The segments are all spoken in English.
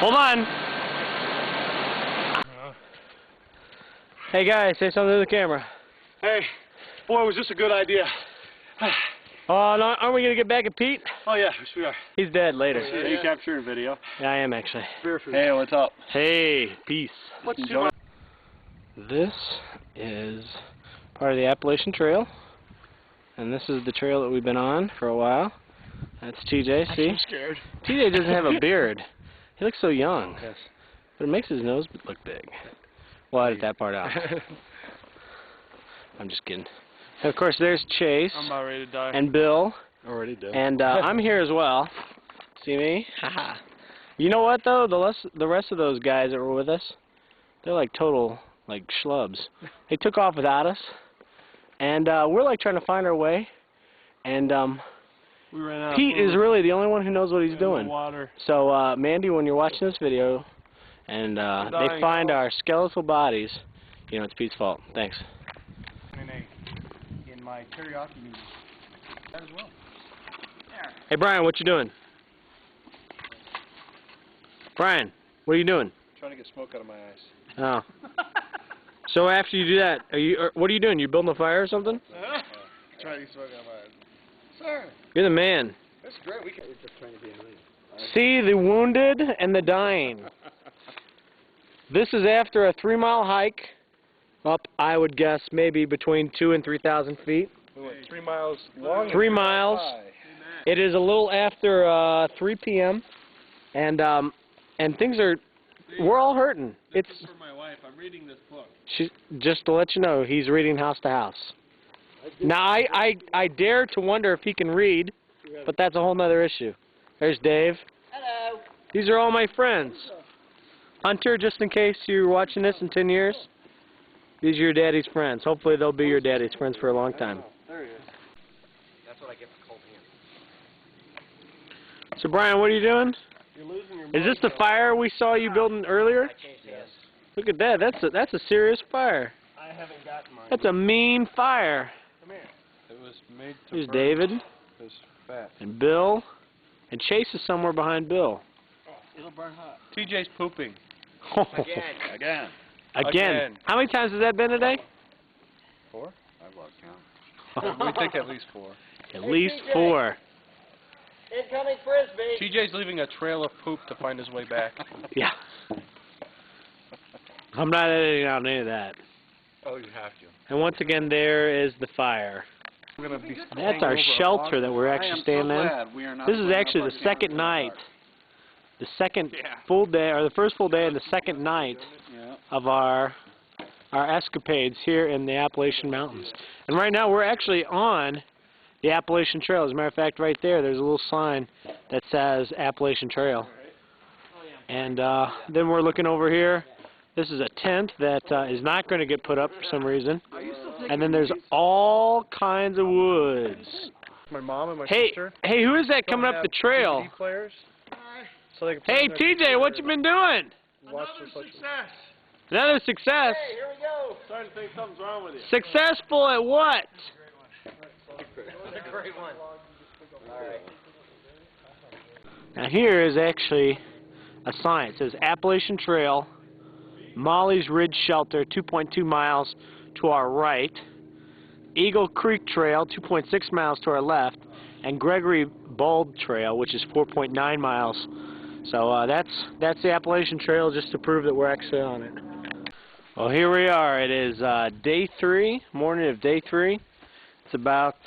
Hold on. Hey guys, say something to the camera. Hey, boy, was this a good idea. No, aren't we going to get back at Pete? Oh yeah, yes we are. He's dead later. Are you capturing video? Yeah, I am actually. Hey, what's up? Hey, peace. This is part of the Appalachian Trail, and this is the trail that we've been on for a while. That's TJ, see? I'm scared. TJ doesn't have a beard. He looks so young. Yes. But it makes his nose look big. Well, edit that part out. I'm just kidding. And of course, there's Chase. I'm about ready to die. And Bill. Already dead. And I'm here as well. See me? Haha. You know what, though? The rest of those guys that were with us, they're like total, like, schlubs. They took off without us. And we're, like, trying to find our way. And we ran out Pete is really the only one who knows what he's doing. Water. So, Mandy, when you're watching this video, and they find our skeletal bodies, you know, it's Pete's fault. Thanks. In my teriyaki noodles. That as well. There. Hey, Brian, what you doing? Brian, what are you doing? Trying to get smoke out of my eyes. Oh. So after you do that, what are you doing? You building a fire or something? Trying to get smoke out of my eyes. Sir. You're the man. That's great. We're just trying to be annoying. See the wounded and the dying. This is after a 3-mile hike up, I would guess, maybe between 2,000 and 3,000 feet. We went 3 miles long. 3 miles. It is a little after 3 p.m. And things are, we're all hurting. This is for my wife. I'm reading this book. Just to let you know, he's reading house to house. Now, I dare to wonder if he can read, but that's a whole nother issue. There's Dave. Hello. These are all my friends. Hunter, just in case you're watching this in 10 years, these are your daddy's friends. Hopefully they'll be your daddy's friends for a long time. There he is. That's what I get for cold hands. So Brian, what are you doing? You're losing your Is this the fire we saw you building earlier? Yes. Look at that. That's a serious fire. I haven't gotten mine. That's a mean fire. Come here. It was made to There's burn. David. It was fat. And Bill. And Chase is somewhere behind Bill. It'll burn hot. TJ's pooping. Again. Again. How many times has that been today? 4? I've lost count. We think at least 4. At least 4. Incoming frisbee. TJ's leaving a trail of poop to find his way back. Yeah. I'm not editing out any of that. Oh, you have to. And once again, there is the fire. We're gonna be That's our shelter that we're actually staying in. This is actually the second night. The second full day, or the first full day and the second night of our escapades here in the Appalachian Mountains. And right now we're actually on the Appalachian Trail. As a matter of fact, right there's a little sign that says Appalachian Trail. And then we're looking over here. This is a tent that is not going to get put up for some reason. And then there's all kinds of woods. My mom and my Hey, sister. hey, who is that coming up the trail? DVD players. So they can Hey, TJ, what you been doing? Another success. Another success. Hey, here we go. Starting to think something's wrong with you. Successful at what? A great one. All right. Now here is actually a sign. It says Appalachian Trail, Molly's Ridge Shelter, 2.2 miles to our right, Eagle Creek Trail, 2.6 miles to our left, and Gregory Bald Trail, which is 4.9 miles. So that's the Appalachian Trail, just to prove that we're actually on it. Well, here we are. It is day 3, morning of day 3. It's about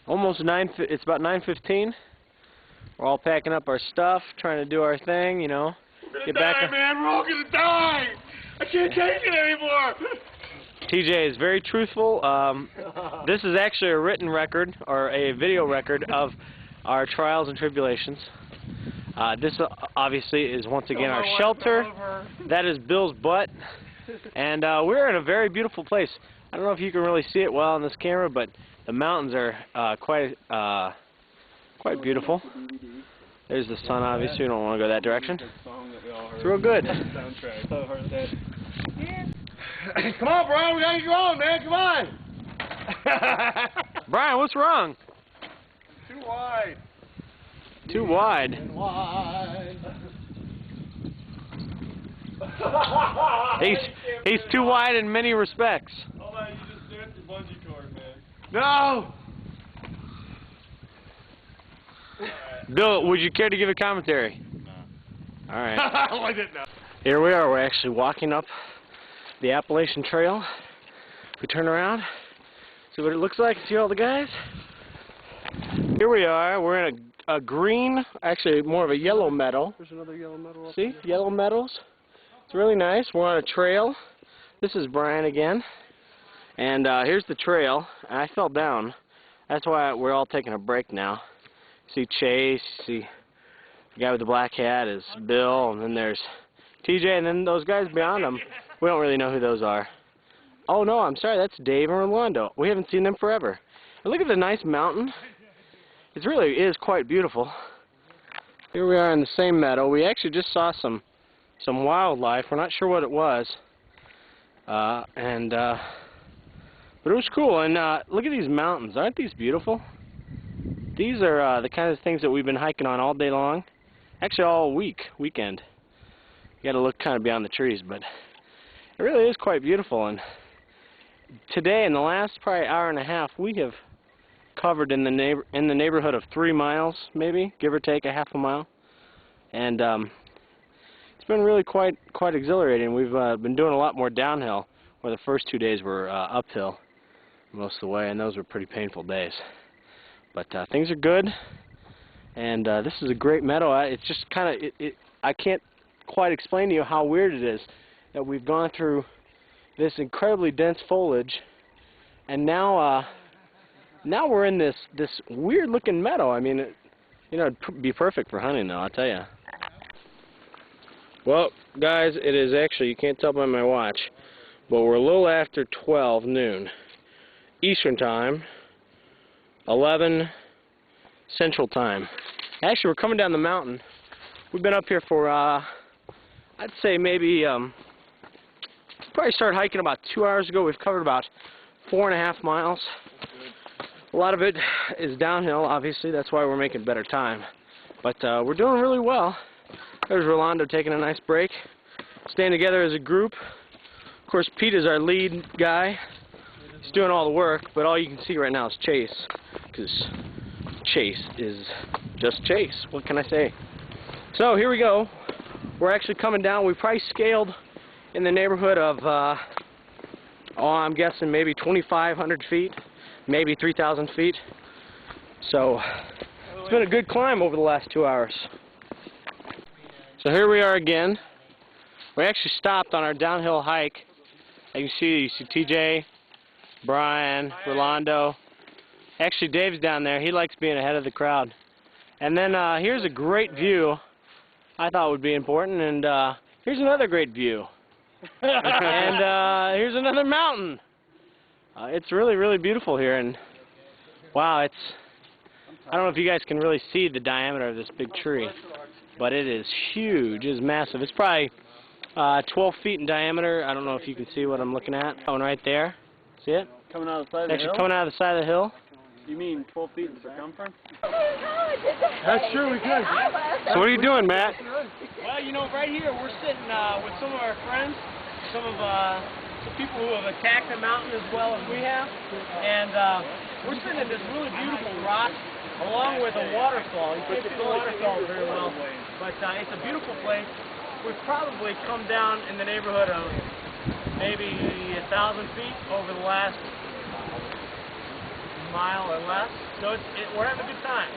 almost 9. It's about 9:15. We're all packing up our stuff, trying to do our thing, you know. We're gonna die, man. We're all gonna die. I can't take it anymore. TJ is very truthful. This is actually a written record, or a video record, of our trials and tribulations. This obviously is once again our shelter. That is Bill's butt. And we're in a very beautiful place. I don't know if you can really see it well on this camera, but the mountains are quite beautiful. There's the sun, obviously. We don't want to go that direction. It's real good. Come on, Brian. We gotta get going, man. Come on. Brian, what's wrong? Too wide. Too wide. Wide. He's too wide in many respects. Hold on, you just danced the bungee cord, man. No! Bill, would you care to give a commentary? No. All right. I didn't know. Here we are. We're actually walking up the Appalachian Trail. If we turn around, see what it looks like, see all the guys. Here we are. We're in a green, actually more of a yellow meadow. There's another yellow meadow up See, yellow meadows. It's really nice. We're on a trail. This is Brian again. And here's the trail. I fell down. That's why we're all taking a break now. See Chase, see the guy with the black hat is Bill, and then there's TJ, and then those guys beyond them, we don't really know who those are. Oh no, I'm sorry, that's Dave and Rolando. We haven't seen them forever. And look at the nice mountain. It really is quite beautiful. Here we are in the same meadow. We actually just saw some wildlife. We're not sure what it was. But it was cool. And look at these mountains. Aren't these beautiful? These are the kind of things that we've been hiking on all day long. Actually all weekend. You gotta look kind of beyond the trees, but it really is quite beautiful. And today, in the last probably hour and a half, we have covered in the neighborhood of 3 miles, maybe, give or take a half a mile. And it's been really quite exhilarating. We've been doing a lot more downhill, where the first 2 days were uphill most of the way, and those were pretty painful days. But things are good, and this is a great meadow. It's just kind of, I can't quite explain to you how weird it is that we've gone through this incredibly dense foliage, and now we're in this weird-looking meadow. I mean, it'd be perfect for hunting, though, I'll tell you. Well, guys, it is actually, you can't tell by my watch, but we're a little after 12 noon Eastern Time, 11 Central Time. Actually, we're coming down the mountain. We've been up here for, I'd say maybe, probably started hiking about 2 hours ago. We've covered about 4.5 miles. A lot of it is downhill, obviously. That's why we're making better time. But we're doing really well. There's Rolando taking a nice break. Staying together as a group. Of course, Pete is our lead guy. He's doing all the work, but all you can see right now is Chase. Because Chase is just Chase. What can I say? So here we go. We're actually coming down. We probably scaled in the neighborhood of, I'm guessing maybe 2,500 feet, maybe 3,000 feet. So it's been a good climb over the last 2 hours. So here we are again. We actually stopped on our downhill hike. You see TJ, Brian, Rolando. Actually, Dave's down there. He likes being ahead of the crowd. And then here's a great view I thought would be important. And here's another great view. And here's another mountain. It's really, really beautiful here. And wow, I don't know if you guys can really see the diameter of this big tree, but it is huge. It is massive. It's probably 12 feet in diameter. I don't know if you can see what I'm looking at. That one right there. See it? Coming out of the side of the hill? Actually coming out of the side of the hill. You mean 12 feet in circumference? That's true, we could. So what are you doing, Matt? Well, right here we're sitting with some of our friends, some people who have attacked the mountain as well as we have, and we're sitting at this really beautiful rock along with a waterfall. You can't see the waterfall very well, but it's a beautiful place. We've probably come down in the neighborhood of maybe 1,000 feet over the last mile or less, so we're having a good time.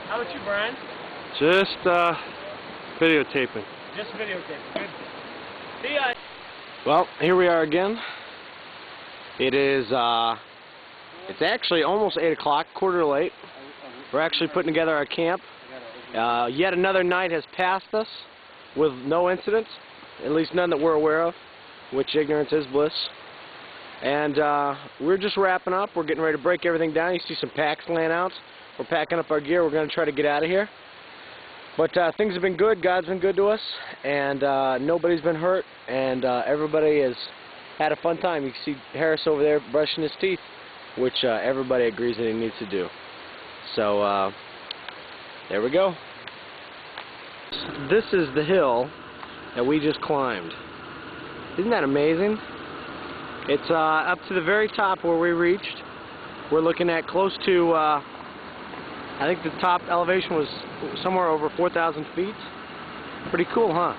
How about you, Brian? Just videotaping. Just videotaping. Good. See ya. Well, here we are again. It is, it's actually almost 8 o'clock, quarter to late. We're actually putting together our camp. Yet another night has passed us with no incidents, at least none that we're aware of, which ignorance is bliss. And we're just wrapping up. We're getting ready to break everything down. You see some packs laying out. We're packing up our gear. We're going to try to get out of here. But things have been good. God's been good to us, and nobody's been hurt, and everybody has had a fun time. You can see Harris over there brushing his teeth, which everybody agrees that he needs to do. So there we go. This is the hill that we just climbed. Isn't that amazing? It's up to the very top where we reached. We're looking at close to, I think the top elevation was somewhere over 4,000 feet. Pretty cool, huh?